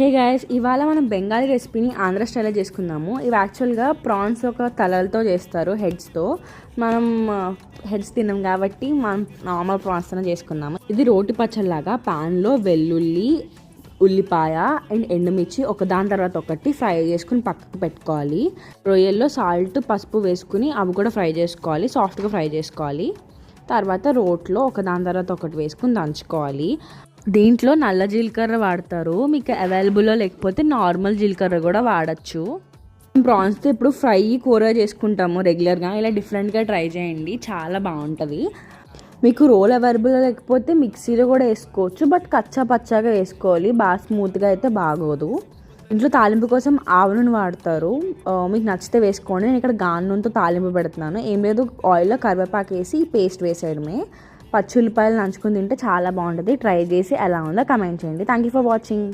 Hey guys, ఇవాళ మనం బెంగాలీ రెసిపీని ఆంధ్ర స్టైల్లో చేసుకుందాము. ఇవి యాక్చువల్గా ప్రాన్స్ ఒక తలలతో చేస్తారు, హెడ్స్తో. మనం హెడ్స్ తిన్నాం కాబట్టి మనం నార్మల్ ప్రాన్స్తో చేసుకుందాము. ఇది రోటి పచ్చడిలాగా ప్యాన్లో వెల్లుల్లి, ఉల్లిపాయ అండ్ ఎండుమిర్చి ఒకదాని తర్వాత ఒకటి ఫ్రై చేసుకుని పక్కకు పెట్టుకోవాలి. రొయ్యల్లో సాల్ట్, పసుపు వేసుకుని అవి కూడా ఫ్రై చేసుకోవాలి, సాఫ్ట్గా ఫ్రై చేసుకోవాలి. తర్వాత రోట్లో ఒకదాని తర్వాత ఒకటి వేసుకుని దంచుకోవాలి. దీంట్లో నల్ల జీలకర్ర వాడతారు, మీకు అవైలబుల్లో లేకపోతే నార్మల్ జీలకర్ర కూడా వాడచ్చు. ప్రాన్స్తో ఇప్పుడు ఫ్రై కూర చేసుకుంటాము రెగ్యులర్గా, ఇలా డిఫరెంట్గా ట్రై చేయండి, చాలా బాగుంటుంది. మీకు రోల్ అవైలబుల్లో లేకపోతే మిక్సీలో కూడా వేసుకోవచ్చు, బట్ కచ్చా పచ్చాగా వేసుకోవాలి, బాగా స్మూత్గా అయితే బాగోదు. ఇంట్లో తాలింపు కోసం ఆవ నూనె వాడతారు, మీకు నచ్చితే వేసుకోండి. నేను ఇక్కడ గాను నూనెతో తాలింపు పెడుతున్నాను. ఏం లేదు, ఆయిల్లో కరివేపాకు వేసి పేస్ట్ వేసేయడమే. పచ్చి ఉల్లిపాయలు నంచుకొని తింటే చాలా బాగుంటుంది. ట్రై చేసి ఎలా ఉందో కమెంట్ చేయండి. Thank you for watching.